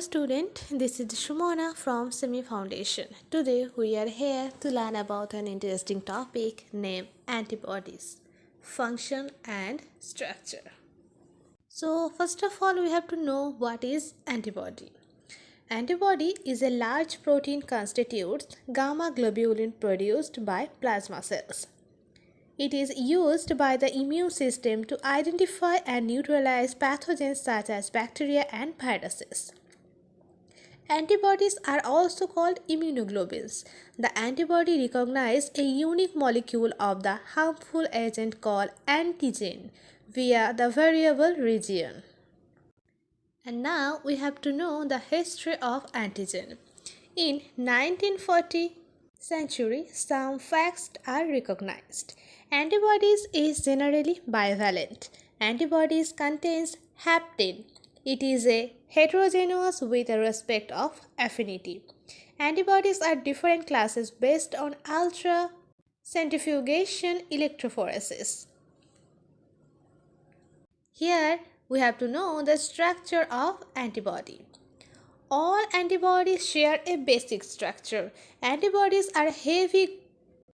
student, this is Shumona from Simmi Foundation. Today we are here to learn about an interesting topic named antibodies, function and structure. So first of all we have to know what is antibody. Antibody is a large protein constitutes gamma globulin produced by plasma cells. It is used by the immune system to identify and neutralize pathogens such as bacteria and viruses. Antibodies are also called immunoglobulins. The antibody recognizes a unique molecule of the harmful agent called antigen via the variable region. And now we have to know the history of antigen. In 1940 century, some facts are recognized. Antibodies is generally bivalent. Antibodies contains hapten. It is a heterogeneous with respect of affinity. Antibodies are different classes based on ultra-centrifugation electrophoresis. Here we have to know the structure of antibody. All antibodies share a basic structure. Antibodies are heavy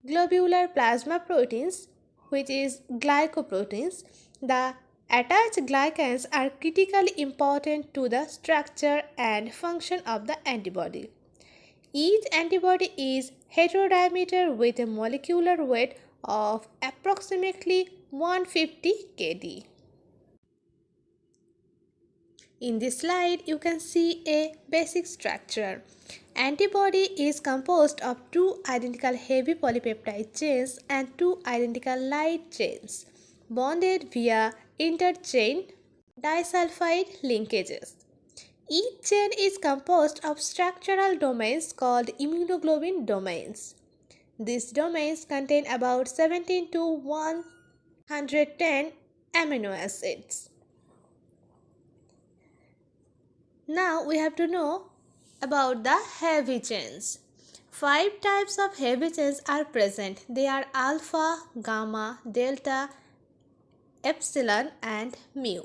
globular plasma proteins, which is glycoproteins. The attached glycans are critically important to the structure and function of the antibody. Each antibody is heterodiameter with a molecular weight of approximately 150 kd. In this slide, you can see a basic structure. Antibody is composed of two identical heavy polypeptide chains and two identical light chains, bonded via interchain disulfide linkages. Each chain is composed of structural domains called immunoglobulin domains. These domains contain about 17 to 110 amino acids. Now we have to know about the heavy chains. 5 types of heavy chains are present. They are alpha, gamma, delta, epsilon and mu.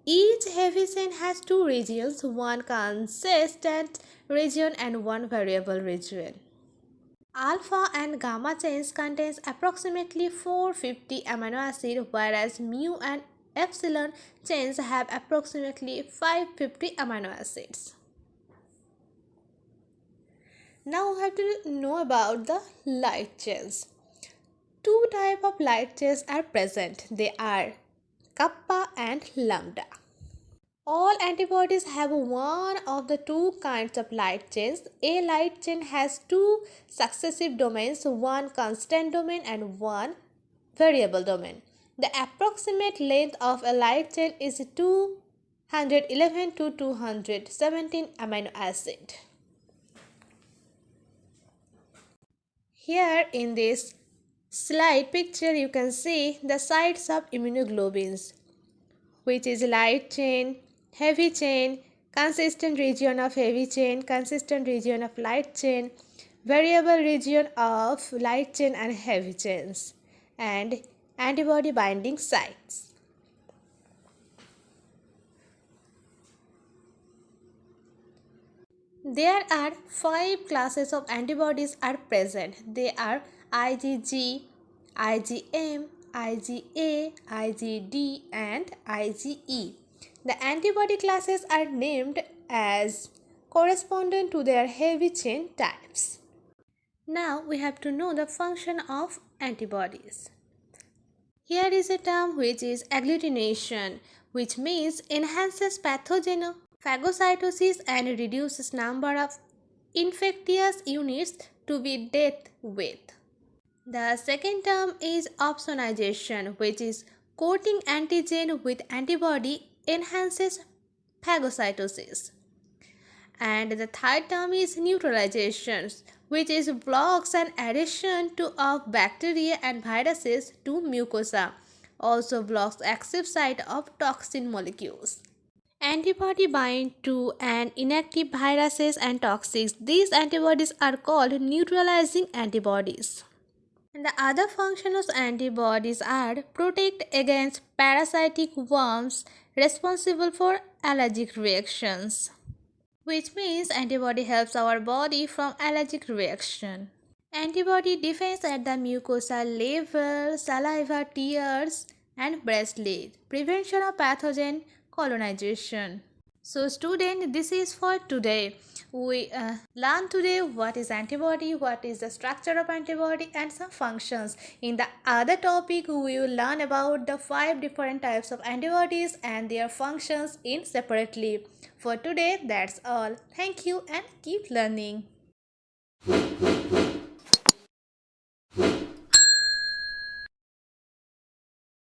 Each heavy chain has two regions, one consistent region and one variable region. Alpha and gamma chains contains approximately 450 amino acids, whereas mu and epsilon chains have approximately 550 amino acids. Now we have to know about the light chains. Two types of light chains are present. They are kappa and lambda. All antibodies have one of the two kinds of light chains. A light chain has two successive domains, one constant domain and one variable domain. The approximate length of a light chain is 211 to 217 amino acid. Here in this slide picture you can see the sites of immunoglobulins, which is light chain, heavy chain, consistent region of heavy chain, consistent region of light chain, variable region of light chain and heavy chains, and antibody binding sites. There are 5 classes of antibodies are present. They are IgG, IgM, IgA, IgD and IgE. The antibody classes are named as corresponding to their heavy chain types. Now we have to know the function of antibodies. Here is a term which is agglutination, which means enhances phagocytosis and reduces number of infectious units to be dealt with. The second term is opsonization, which is coating antigen with antibody enhances phagocytosis. And the third term is neutralization, which is blocks an adhesion of bacteria and viruses to mucosa, also blocks active site of toxin molecules. Antibody bind to and inactive viruses and toxics. These antibodies are called neutralizing antibodies. And the other functions of antibodies are protect against parasitic worms responsible for allergic reactions. which means antibody helps our body from allergic reaction. Antibody defense at the mucosal level, saliva, tears, and breastplate. Prevention of pathogen colonization. So student, this is for today. We learn today what is antibody, what is the structure of antibody and some functions. In the other topic, we will learn about the 5 different types of antibodies and their functions in separately. For today, that's all. Thank you and keep learning.